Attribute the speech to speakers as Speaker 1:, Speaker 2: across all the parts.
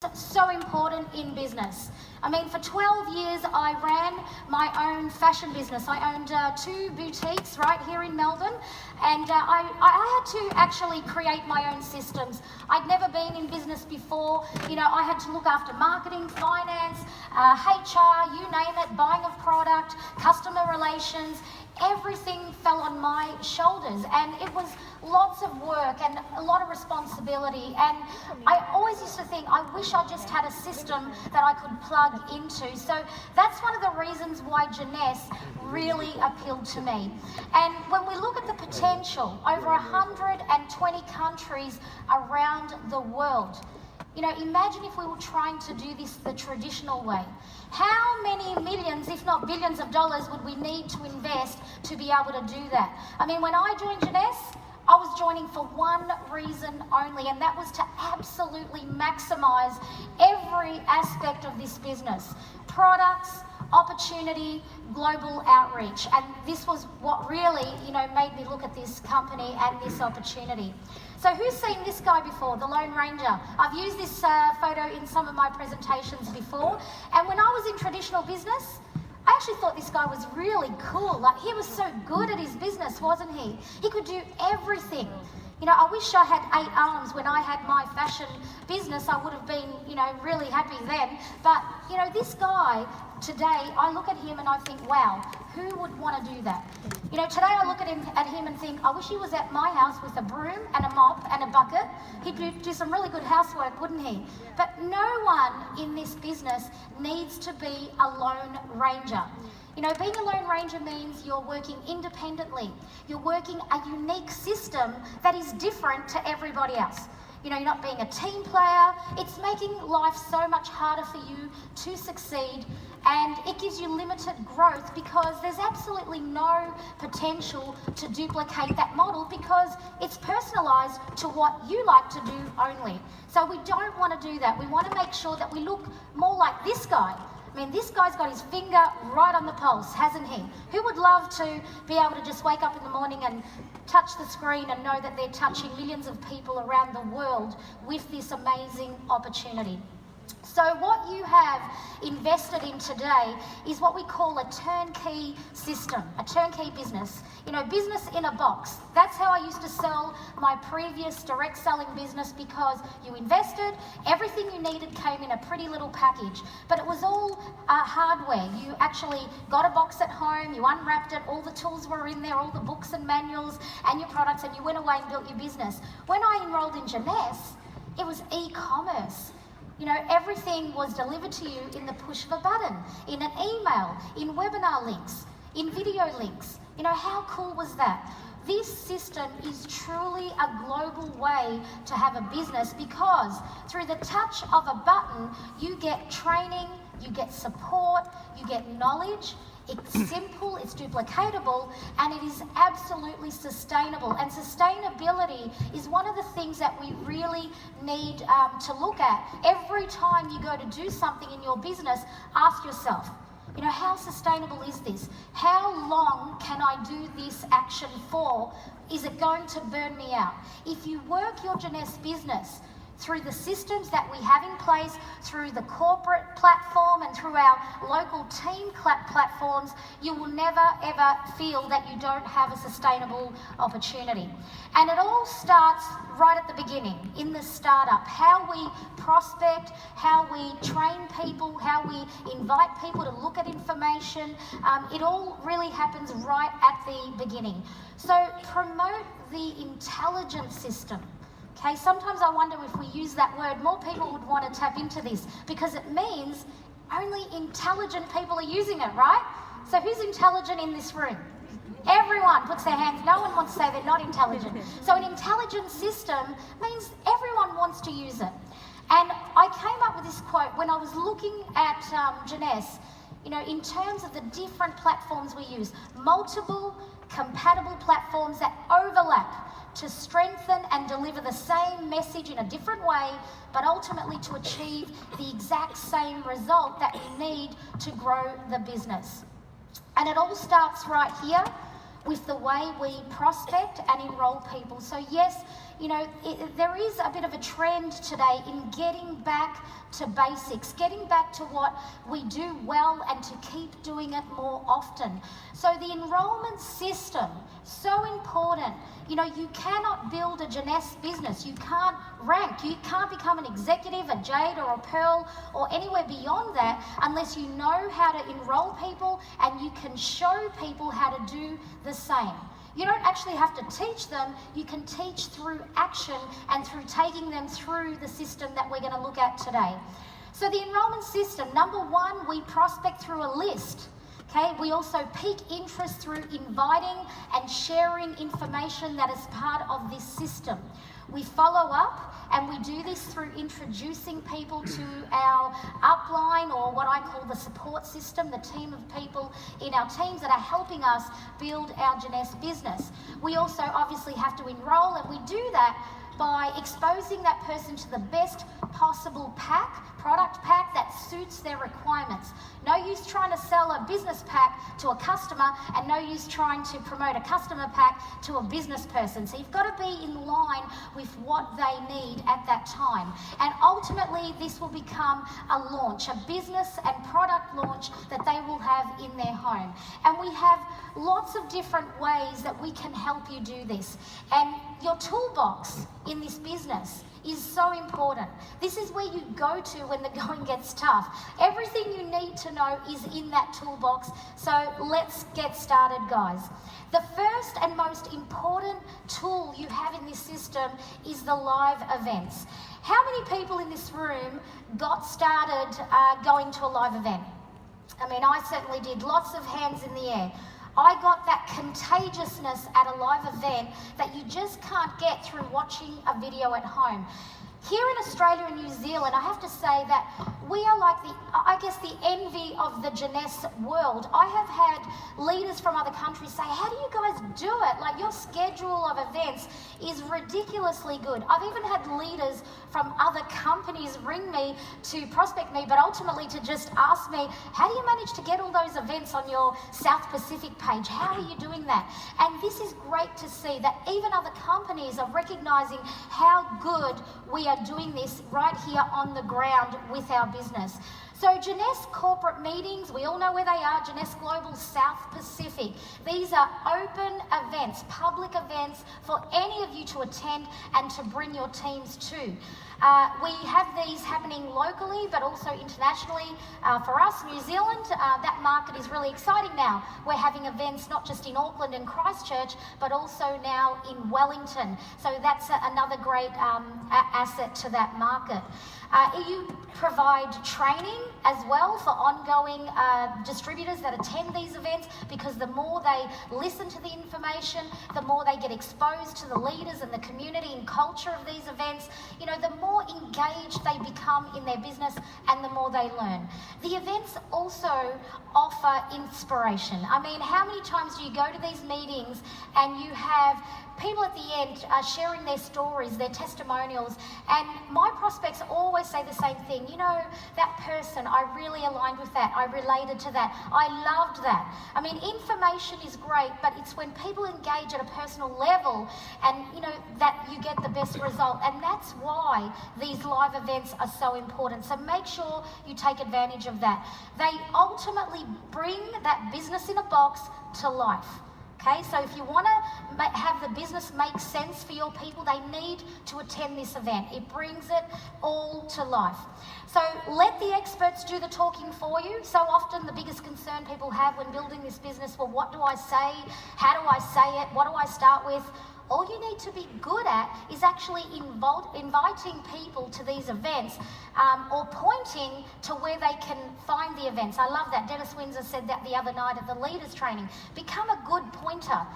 Speaker 1: So important in business. I mean, for 12 years I ran my own fashion business. I owned 2 boutiques right here in Melbourne, and I had to actually create my own systems. I'd never been in business before. You know, I had to look after marketing, finance, HR, you name it, buying of product, customer relations. Everything fell on my shoulders, and it was lots of work and a lot of responsibility. And I always used to think, I wish I just had a system that I could plug into. So that's one of the reasons why Jeunesse really appealed to me. And when we look at the potential, over 120 countries around the world, you know, imagine if we were trying to do this the traditional way. How many millions, if not billions of dollars would we need to invest to be able to do that? I mean, when I joined Jeunesse, I was joining for one reason only, and that was to absolutely maximise every aspect of this business. Products, opportunity, global outreach. And this was what really, you know, made me look at this company and this opportunity. So who's seen this guy before, the Lone Ranger? I've used this photo in some of my presentations before. And when I was in traditional business, I actually thought this guy was really cool. Like, he was so good at his business, wasn't he? He could do everything. You know, I wish I had 8 arms when I had my fashion business. I would have been, you know, really happy then. But, you know, this guy, today, I look at him and I think, wow, who would want to do that? You know, today I look at him and think, I wish he was at my house with a broom and a mop and a bucket. He'd do some really good housework, wouldn't he? But no one in this business needs to be a lone ranger. You know, being a lone ranger means you're working independently. You're working a unique system that is different to everybody else. You know, you're not being a team player. It's making life so much harder for you to succeed, and it gives you limited growth because there's absolutely no potential to duplicate that model because it's personalised to what you like to do only. So we don't want to do that. We want to make sure that we look more like this guy. I mean, this guy's got his finger right on the pulse, hasn't he? Who would love to be able to just wake up in the morning and touch the screen and know that they're touching millions of people around the world with this amazing opportunity? So what you have invested in today is what we call a turnkey system, a turnkey business. You know, business in a box. That's how I used to sell my previous direct selling business, because you invested, everything you needed came in a pretty little package, but it was all hardware. You actually got a box at home, you unwrapped it, all the tools were in there, all the books and manuals and your products, and you went away and built your business. When I enrolled in Jeunesse, it was e-commerce. You know, everything was delivered to you in the push of a button, in an email, in webinar links, in video links. You know, how cool was that? This system is truly a global way to have a business, because through the touch of a button, you get training, you get support, you get knowledge. It's simple, it's duplicatable, and it is absolutely sustainable. And sustainability is one of the things that we really need to look at. Every time you go to do something in your business, ask yourself, you know, how sustainable is this? How long can I do this action for? Is it going to burn me out? If you work your Jeunesse business through the systems that we have in place, through the corporate platform and through our local team platforms, you will never ever feel that you don't have a sustainable opportunity. And it all starts right at the beginning, in the startup. How we prospect, how we train people, how we invite people to look at information. It all really happens right at the beginning. So promote the intelligent system. Okay, sometimes I wonder if we use that word, more people would want to tap into this, because it means only intelligent people are using it, right? So who's intelligent in this room? Everyone puts their hands. No one wants to say they're not intelligent. So an intelligent system means everyone wants to use it. And I came up with this quote when I was looking at Jeunesse, you know, in terms of the different platforms we use, multiple compatible platforms that overlap to strengthen and deliver the same message in a different way, but ultimately to achieve the exact same result that we need to grow the business. And it all starts right here with the way we prospect and enroll people. So yes, there is a bit of a trend today in getting back to basics, getting back to what we do well and to keep doing it more often. So the enrollment system, so important. You cannot build a Jeunesse business. You can't rank. You can't become an executive, a Jade or a Pearl or anywhere beyond that unless you know how to enroll people and you can show people how to do the same. You don't actually have to teach them, you can teach through action and through taking them through the system that we're going to look at today. So the enrollment system, number one, we prospect through a list. Okay, we also pique interest through inviting and sharing information that is part of this system. We follow up, and we do this through introducing people to our upline, or what I call the support system, the team of people in our teams that are helping us build our Jeunesse business. We also obviously have to enroll, and we do that by exposing that person to the best possible product pack that suits their requirements. No use trying to sell a business pack to a customer and no use trying to promote a customer pack to a business person. So you've got to be in line with what they need at that time. And ultimately, this will become a launch, a business and product launch that they will have in their home. And we have lots of different ways that we can help you do this. And your toolbox in this business is so important. This is where you go to when the going gets tough. Everything you need to know is in that toolbox. So let's get started, guys. The first and most important tool you have in this system is the live events. How many people in this room got started going to a live event? I mean, I certainly did. Lots of hands in the air. I got that contagiousness at a live event that you just can't get through watching a video at home. Here in Australia and New Zealand, I have to say that we are like the envy of the Jeunesse world. I have had leaders from other countries say, how do you guys do it? Like, your schedule of events is ridiculously good. I've even had leaders from other companies ring me to prospect me, but ultimately to just ask me, how do you manage to get all those events on your South Pacific page? How are you doing that? And this is great to see that even other companies are recognizing how good we are doing this right here on the ground with our business. So Jeunesse corporate meetings, we all know where they are, Jeunesse Global South Pacific. These are open events, public events for any of you to attend and to bring your teams to. We have these happening locally, but also internationally. For us, New Zealand, that market is really exciting now. We're having events not just in Auckland and Christchurch, but also now in Wellington. So that's another great asset to that market. You provide training as well for ongoing distributors that attend these events, because the more they listen to the information, the more they get exposed to the leaders and the community and culture of these events, the more engaged they become in their business and the more they learn. The events also offer inspiration. I mean, how many times do you go to these meetings and you have people at the end sharing their stories, their testimonials, and my prospects always say the same thing. That person, I really aligned with that. I related to that. I loved that. I mean, information is great, but it's when people engage at a personal level and, that you get the best result. And that's why these live events are so important. So make sure you take advantage of that. They ultimately bring that business in a box to life. Okay, so if you want to have the business make sense for your people, they need to attend this event. It brings it all to life. So let the experts do the talking for you. So often the biggest concern people have when building this business, well, what do I say? How do I say it? What do I start with? All you need to be good at is actually inviting people to these events or pointing to where they can find the events. I love that. Dennis Windsor said that the other night at the leaders training. Become a good pointer.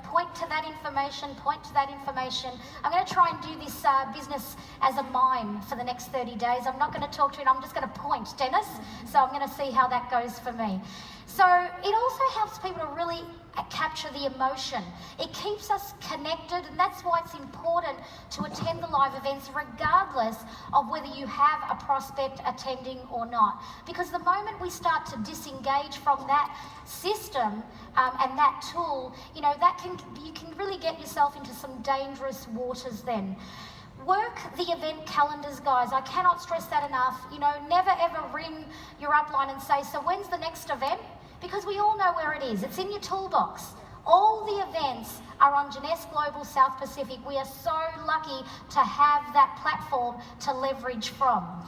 Speaker 1: Point to that information, point to that information. I'm going to try and do this business as a mime for the next 30 days. I'm not going to talk to it, I'm just going to point, Dennis. So I'm going to see how that goes for me. So it also helps people to really capture the emotion. It keeps us connected, and that's why it's important to attend the live events regardless of whether you have a prospect attending or not. Because the moment we start to disengage from that system and that tool, you can really get yourself into some dangerous waters then. Work the event calendars, guys. I cannot stress that enough. Never ever ring your upline and say, so when's the next event? Because we all know where it is. It's in your toolbox. All the events are on Jeunesse Global South Pacific. We are so lucky to have that platform to leverage from.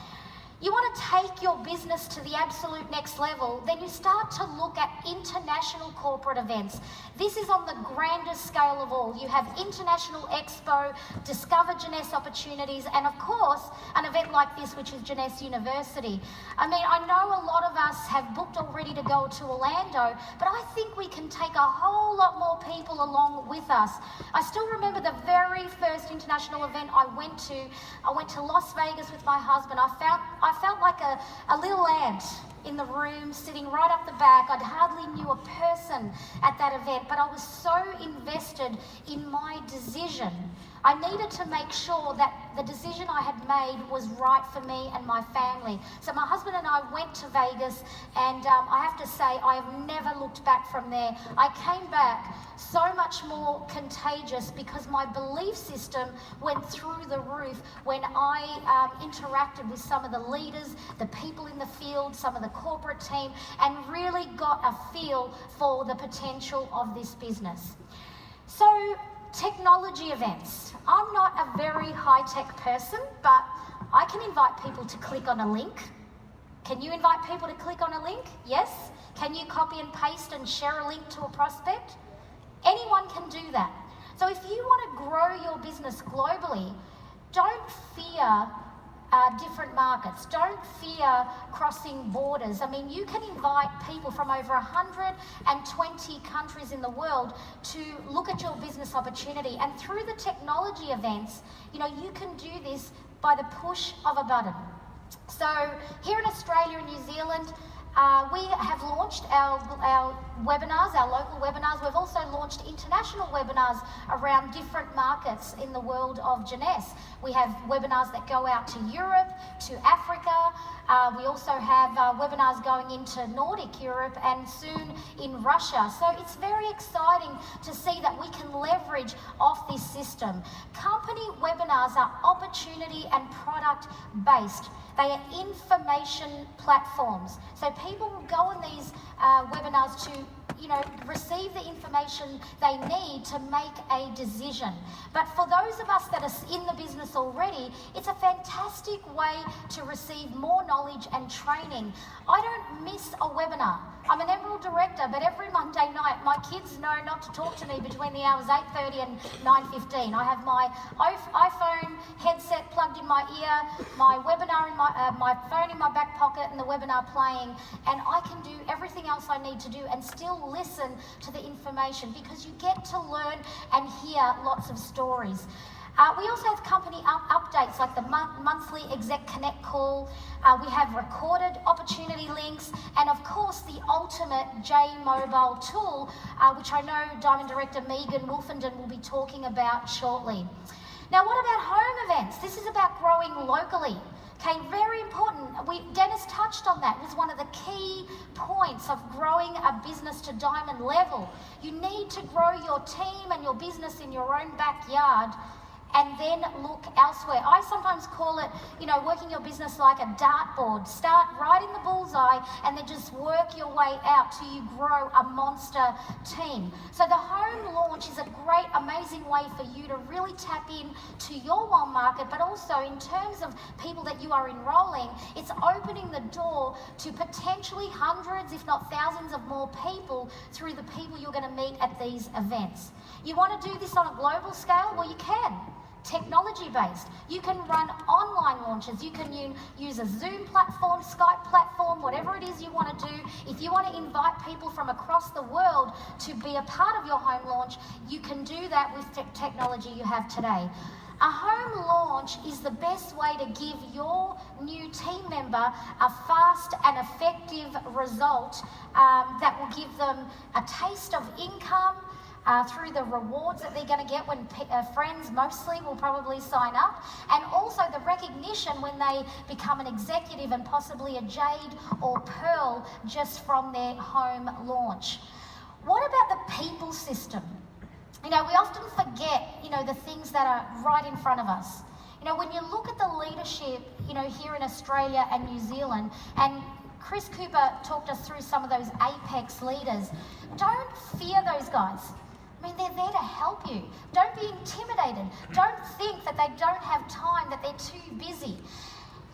Speaker 1: You want to take your business to the absolute next level, then you start to look at international corporate events. This is on the grandest scale of all. You have International Expo, Discover Jeunesse Opportunities, and of course, an event like this, which is Jeunesse University. I mean, I know a lot of us have booked already to go to Orlando, but I think we can take a whole lot more people along with us. I still remember the very first international event I went to Las Vegas with my husband. I felt like a little ant in the room, sitting right up the back. I hardly knew a person at that event, but I was so invested in my decision. I needed to make sure that the decision I had made was right for me and my family. So my husband and I went to Vegas, and I have to say, I have never looked back from there. I came back so much more contagious because my belief system went through the roof when I interacted with some of the leaders, the people in the field, some of the corporate team, and really got a feel for the potential of this business. So, technology events. I'm not a very high-tech person, but I can invite people to click on a link. Can you invite people to click on a link? Yes? Can you copy and paste and share a link to a prospect? Anyone can do that. So if you want to grow your business globally, don't fear different markets. Don't fear crossing borders. I mean, you can invite people from over 120 countries in the world to look at your business opportunity. And through the technology events, you can do this by the push of a button. So here in Australia and New Zealand, we have launched our webinars, our local webinars. We've also launched international webinars around different markets in the world of Jeunesse. We have webinars that go out to Europe, to Africa. We also have webinars going into Nordic Europe and soon in Russia. So it's very exciting to see that we can leverage off this system. Company webinars are opportunity and product based. They are information platforms. So people will go on these webinars to, receive the information they need to make a decision. But for those of us that are in the business already, it's a fantastic way to receive more knowledge and training. I don't miss a webinar. I'm an Emerald Director, but every Monday night, my kids know not to talk to me between the hours 8:30 and 9:15. I have my iPhone headset plugged in my ear, my webinar in my phone in my back pocket, and the webinar playing, and I can do everything else I need to do and still listen to the information because you get to learn and hear lots of stories. We also have company updates like the monthly Exec Connect call. We have recorded opportunity links, and of course the ultimate J-Mobile tool, which I know Diamond Director Megan Wolfenden will be talking about shortly. Now, what about home events? This is about growing locally. Okay, very important. Dennis touched on that. It was one of the key points of growing a business to diamond level. You need to grow your team and your business in your own backyard and then look elsewhere. I sometimes call it, working your business like a dartboard. Start right in the bullseye and then just work your way out till you grow a monster team. So the home launch is a great, amazing way for you to really tap in to your warm market, but also in terms of people that you are enrolling, it's opening the door to potentially hundreds, if not thousands of more people through the people you're going to meet at these events. You want to do this on a global scale? Well, you can. Technology-based. You can run online launches. You can use a Zoom platform, Skype platform, whatever it is you want to do. If you want to invite people from across the world to be a part of your home launch, you can do that with technology you have today. A home launch is the best way to give your new team member a fast and effective result that will give them a taste of income, through the rewards that they're going to get when friends mostly will probably sign up, and also the recognition when they become an executive and possibly a Jade or Pearl just from their home launch. What about the people system? We often forget, the things that are right in front of us. When you look at the leadership, here in Australia and New Zealand, and Chris Cooper talked us through some of those apex leaders, don't fear those guys. They're there to help you. Don't be intimidated. Don't think that they don't have time, that they're too busy.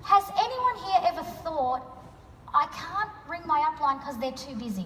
Speaker 1: Has anyone here ever thought, I can't ring my upline because they're too busy?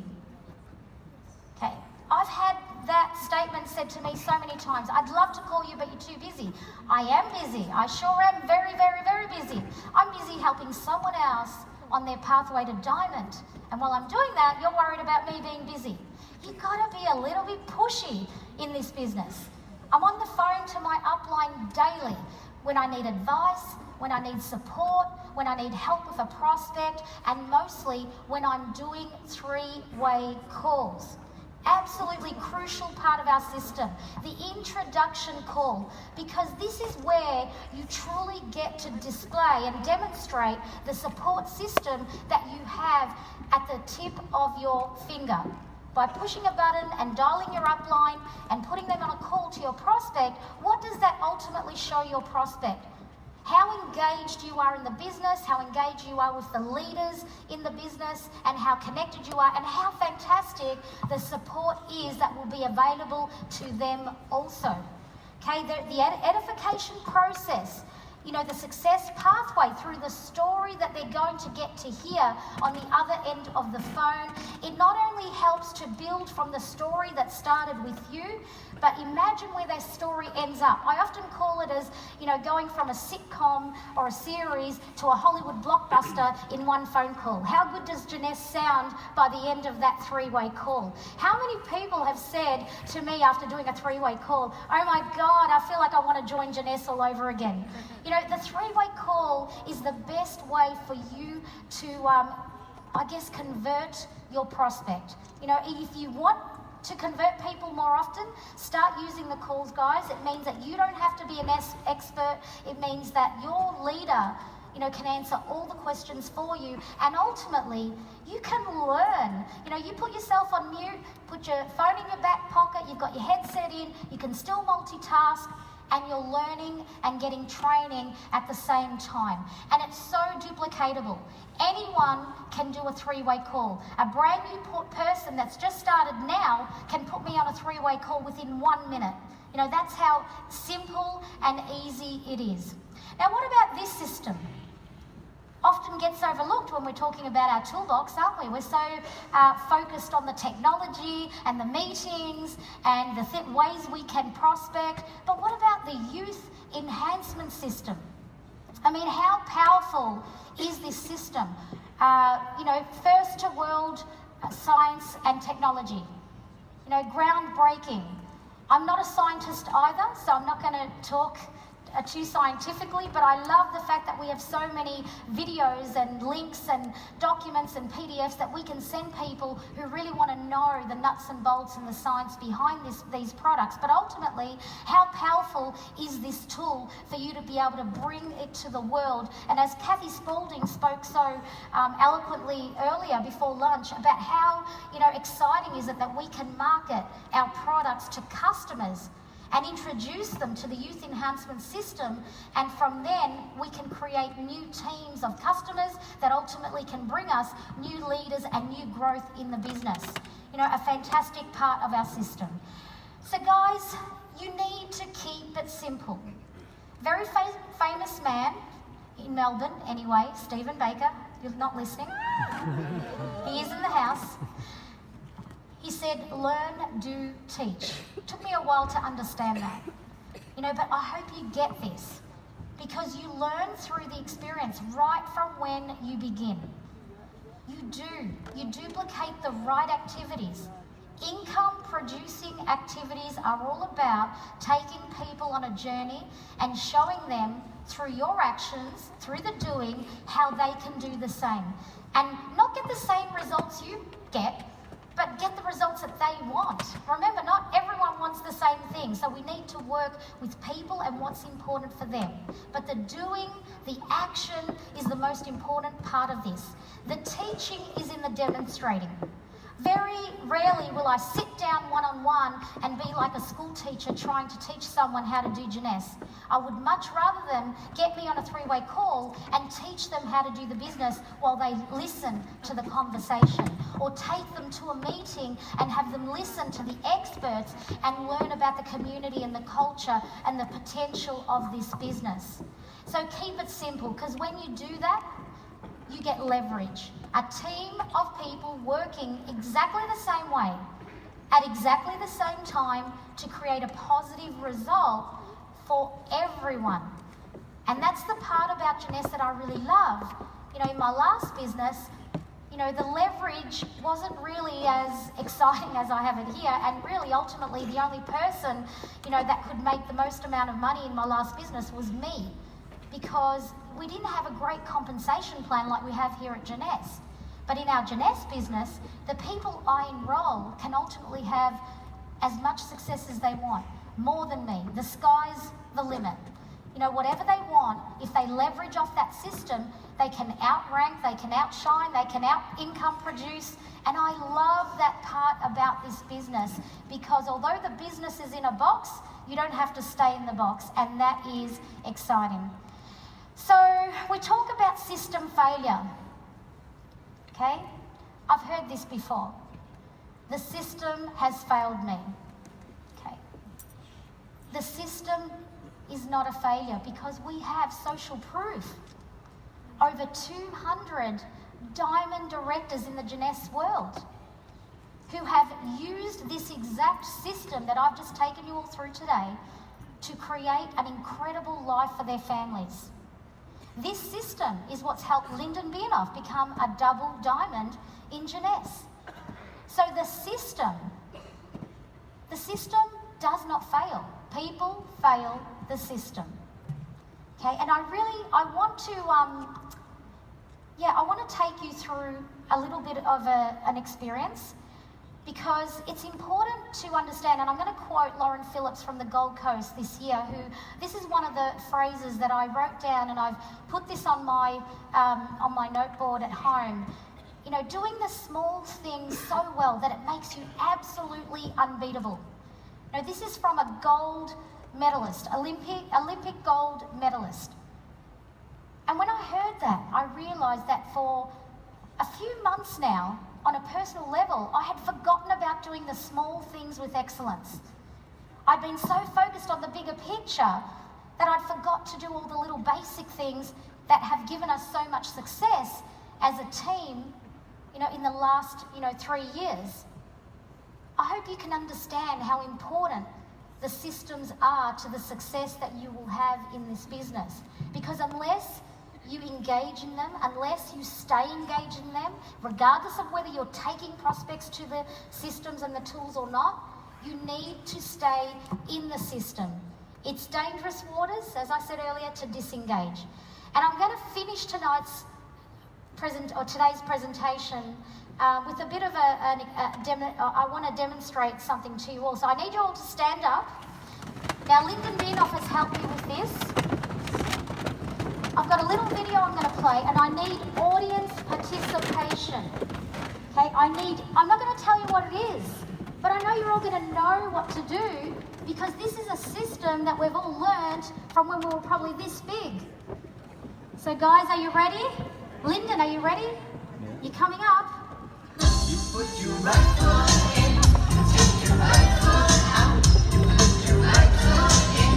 Speaker 1: Okay. I've had that statement said to me so many times. I'd love to call you, but you're too busy. I am busy. I sure am very, very, very busy. I'm busy helping someone else on their pathway to diamond. And while I'm doing that, you're worried about me being busy. You've got to be a little bit pushy in this business. I'm on the phone to my upline daily when I need advice, when I need support, when I need help with a prospect, and mostly when I'm doing three-way calls. Absolutely crucial part of our system, the introduction call, because this is where you truly get to display and demonstrate the support system that you have at the tip of your finger. By pushing a button and dialing your upline and putting them on a call to your prospect, what does that ultimately show your prospect? How engaged you are in the business, how engaged you are with the leaders in the business, and how connected you are, and how fantastic the support is that will be available to them also. Okay, the edification process, the success pathway through the story that they're going to get to hear on the other end of the phone, it not only helps to build from the story that started with you, but imagine where their story ends up. I often call it as, going from a sitcom or a series to a Hollywood blockbuster in one phone call. How good does Janesse sound by the end of that three-way call? How many people have said to me after doing a three-way call, oh my God, I feel like I want to join Janesse all over again. The three-way call is the best way for you to, convert your prospect. If you want to convert people more often, start using the calls, guys. It means that you don't have to be an expert. It means that your leader, can answer all the questions for you, and ultimately, you can learn. You put yourself on mute, put your phone in your back pocket, you've got your headset in, you can still multitask, and you're learning and getting training at the same time. And it's so duplicatable. Anyone can do a three-way call. A brand new person that's just started now can put me on a three-way call within 1 minute. That's how simple and easy it is. Now, what about this system? Often gets overlooked when we're talking about our toolbox, aren't we? We're so focused on the technology and the meetings and the ways we can prospect. But what about the youth enhancement system? How powerful is this system? First to world science and technology. Groundbreaking. I'm not a scientist either, so I'm not going to talk too scientifically, but I love the fact that we have so many videos and links and documents and PDFs that we can send people who really want to know the nuts and bolts and the science behind these products. But ultimately, how powerful is this tool for you to be able to bring it to the world? And as Kathy Spaulding spoke so eloquently earlier before lunch about how exciting is it that we can market our products to customers and introduce them to the youth enhancement system, and from then we can create new teams of customers that ultimately can bring us new leaders and new growth in the business. A fantastic part of our system. So guys, you need to keep it simple. Very famous man in Melbourne, anyway, Stephen Baker, you're not listening. He is in the house. He said, learn, do, teach. It took me a while to understand that. But I hope you get this, because you learn through the experience right from when you begin. You duplicate the right activities. Income producing activities are all about taking people on a journey and showing them through your actions, through the doing, how they can do the same. And not get the same results you get, but get the results that they want. Remember, not everyone wants the same thing, so we need to work with people and what's important for them. But the doing, the action is the most important part of this. The teaching is in the demonstrating. Very rarely will I sit down one-on-one and be like a school teacher trying to teach someone how to do jeunesse. I would much rather them get me on a three-way call and teach them how to do the business while they listen to the conversation, or take them to a meeting and have them listen to the experts and learn about the community and the culture and the potential of this business. So keep it simple, because when you do that, you get leverage. A team of people working exactly the same way, at exactly the same time, to create a positive result for everyone. And that's the part about jeunesse that I really love. You know, in my last business, you know, the leverage wasn't really as exciting as I have it here, and really ultimately the only person, you know, that could make the most amount of money in my last business was me, because we didn't have a great compensation plan like we have here at jeunesse. But in our jeunesse business, the people I enroll can ultimately have as much success as they want, more than me. The sky's the limit. You know, whatever they want, if they leverage off that system, they can outrank, they can outshine, they can out-income produce. And I love that part about this business, because although the business is in a box, you don't have to stay in the box, and that is exciting. So we talk about system failure, okay? I've heard this before. The system has failed me, okay? The system is not a failure, because we have social proof. Over 200 diamond directors in the jeunesse world who have used this exact system that I've just taken you all through today to create an incredible life for their families. This system is what's helped Lyndon Bienoff become a double diamond in jeunesse. So the system does not fail. People fail the system. Okay, and I want to take you through a little bit of an experience, because it's important to understand, and I'm going to quote Lauren Phillips from the Gold Coast this year, this is one of the phrases that I wrote down, and I've put this on my noteboard at home. You know, doing the small things so well that it makes you absolutely unbeatable. Now, this is from a gold medalist, Olympic gold medalist. And when I heard that, I realised that for a few months now, on a personal level, I had forgotten about doing the small things with excellence. I'd been so focused on the bigger picture that I'd forgot to do all the little basic things that have given us so much success as a team, you know, in the last, 3 years. I hope you can understand how important the systems are to the success that you will have in this business. Because unless you engage in them, unless you stay engaged in them, regardless of whether you're taking prospects to the systems and the tools or not, you need to stay in the system. It's dangerous waters, as I said earlier, to disengage. And I'm going to finish today's presentation with a bit of I want to demonstrate something to you all. So I need you all to stand up. Now, Lyndon Bienoff has helped me with this. I've got a little video I'm going to play, and I need audience participation. Okay, I'm not going to tell you what it is, but I know you're all going to know what to do, because this is a system that we've all learned from when we were probably this big. So guys, are you ready? Lyndon, are you ready? Yeah. You coming up?
Speaker 2: You put your right foot in, you take your right foot out, you put your right foot in,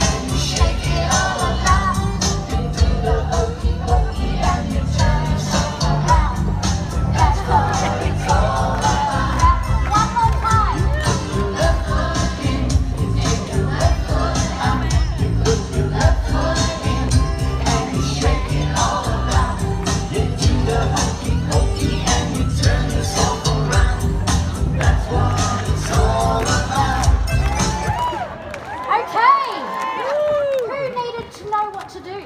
Speaker 2: and you shake it all about. You do the hokey pokey and you turn yourself around. That's what it's all about.
Speaker 1: One more time.
Speaker 2: You put your left foot in, you take your left foot out, you put your left foot in, and you shake it all about. You do the hokey pokey and you turn yourself around. That's what it's all about.
Speaker 1: Okay. Who needed to know what to do?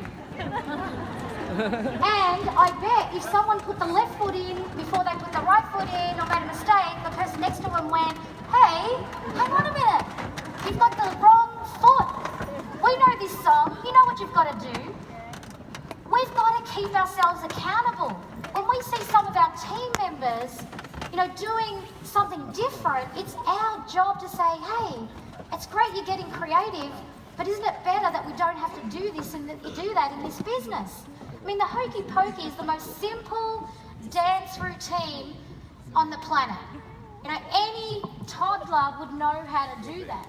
Speaker 1: And I bet if someone put the left foot in before they put the right foot in, or made a mistake, the person next to them went, hey, hang on a minute, you've got the wrong foot. We know this song, you know what you've got to do. We've got to keep ourselves accountable. When we see some of our team members, doing something different, it's our job to say, hey, it's great you're getting creative, but isn't it better that we don't have to do this and do that in this business? I mean, the hokey pokey is the most simple dance routine on the planet. Any toddler would know how to do that.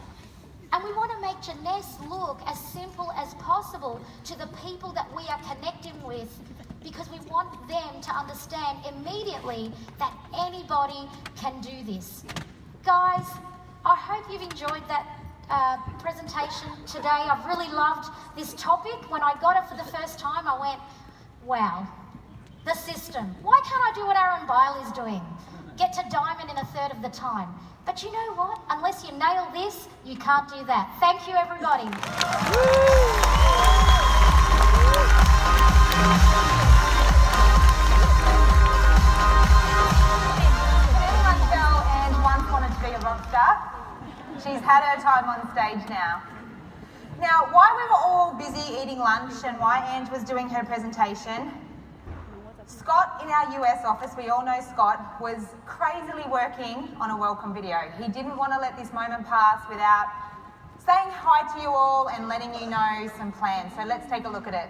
Speaker 1: And we want to make Jeunesse look as simple as possible to the people that we are connecting with, because we want them to understand immediately that anybody can do this. Guys, I hope you've enjoyed that presentation today. I've really loved this topic. When I got it for the first time, I went, wow, the system. Why can't I do what Aaron Bile is doing? Get to diamond in a third of the time. But you know what? Unless you nail this, you can't do that. Thank you, everybody.
Speaker 3: Anyone fell and once wanted to be a rock star? She's had her time on stage now. Now, while we were all busy eating lunch and why Ange was doing her presentation, Scott in our US office, we all know Scott, was crazily working on a welcome video. He didn't want to let this moment pass without saying hi to you all and letting you know some plans. So let's take a look at it.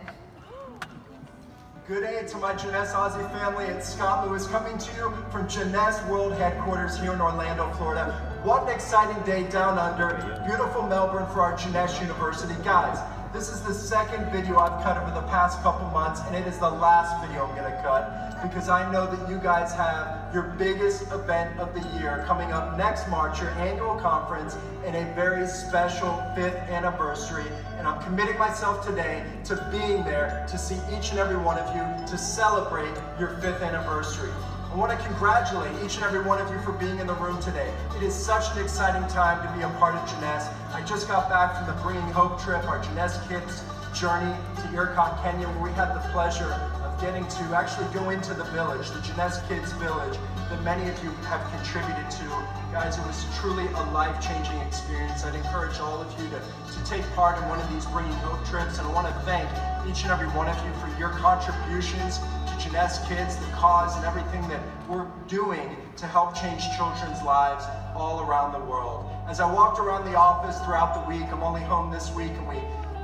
Speaker 4: Good day to my Jeunesse Aussie family. It's Scott Lewis coming to you from Jeunesse World Headquarters here in Orlando, Florida. What an exciting day down under, beautiful Melbourne for our Jeunesse University. Guys, this is the second video I've cut over the past couple months, and it is the last video I'm gonna cut because I know that you guys have your biggest event of the year coming up next March, your annual conference, and a very special 5th anniversary. And I'm committing myself today to being there to see each and every one of you to celebrate your 5th anniversary. I want to congratulate each and every one of you for being in the room today. It is such an exciting time to be a part of Jeunesse. I just got back from the Bringing Hope trip, our Jeunesse Kids journey to Irkon, Kenya, where we had the pleasure of getting to actually go into the village, the Jeunesse Kids Village, that many of you have contributed to. Guys, it was truly a life-changing experience. I'd encourage all of you to take part in one of these Bringing Hope trips, and I want to thank each and every one of you for your contributions to Jeunesse Kids, the cause, and everything that we're doing to help change children's lives all around the world. As I walked around the office throughout the week, I'm only home this week, and we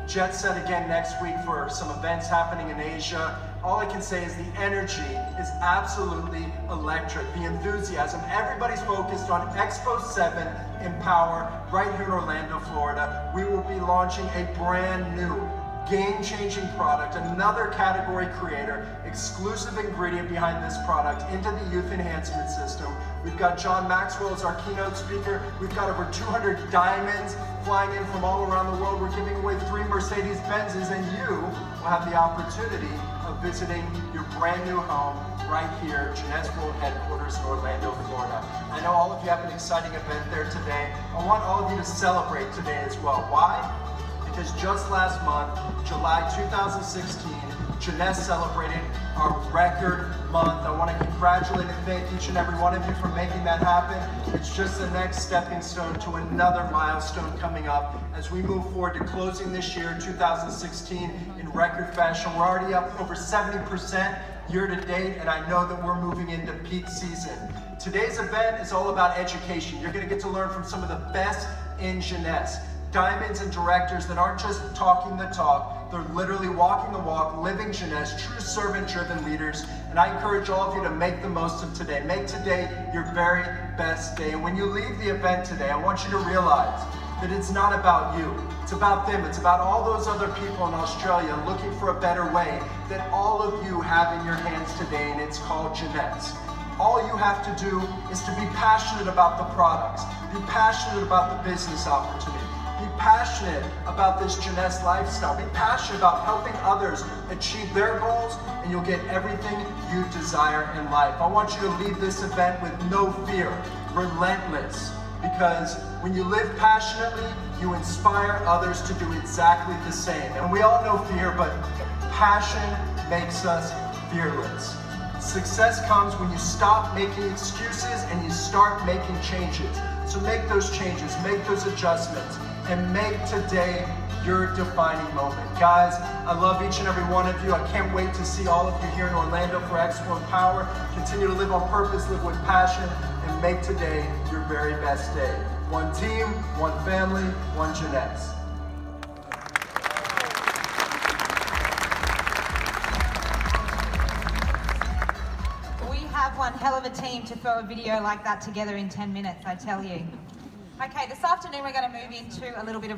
Speaker 4: jet set again next week for some events happening in Asia. All I can say is the energy is absolutely electric. The enthusiasm, everybody's focused on Expo 7 Empower right here in Orlando, Florida. We will be launching a brand new game-changing product, another category creator, exclusive ingredient behind this product into the youth enhancement system. We've got John Maxwell as our keynote speaker. We've got over 200 diamonds flying in from all around the world. We're giving away 3 Mercedes-Benzes, and you will have the opportunity of visiting your brand new home right here, Jeunesse World Headquarters in Orlando, Florida. I know all of you have an exciting event there today. I want all of you to celebrate today as well. Why? Because just last month, July 2016, Jeunesse celebrated our record month. I want to congratulate and thank each and every one of you for making that happen. It's just the next stepping stone to another milestone coming up as we move forward to closing this year, 2016, in record fashion. We're already up over 70% year to date, and I know that we're moving into peak season. Today's event is all about education. You're going to get to learn from some of the best in Jeunesse. Diamonds and directors that aren't just talking the talk, they're literally walking the walk, living Jeunesse, true servant-driven leaders. And I encourage all of you to make the most of today. Make today your very best day. And when you leave the event today, I want you to realize that it's not about you. It's about them. It's about all those other people in Australia looking for a better way that all of you have in your hands today, and it's called Jeunesse. All you have to do is to be passionate about the products, be passionate about the business opportunity, be passionate about this Jeunesse lifestyle. Be passionate about helping others achieve their goals, and you'll get everything you desire in life. I want you to leave this event with no fear, relentless, because when you live passionately, you inspire others to do exactly the same. And we all know fear, but passion makes us fearless. Success comes when you stop making excuses and you start making changes. So make those changes, make those adjustments, and make today your defining moment. Guys, I love each and every one of you. I can't wait to see all of you here in Orlando for Expo Empower. Continue to live on purpose, live with passion, and make today your very best day. One team, one family, one Jeunesse.
Speaker 3: We have one hell of a team to throw a video like that together in 10 minutes, I tell you. Okay, this afternoon we're going to move into a little bit of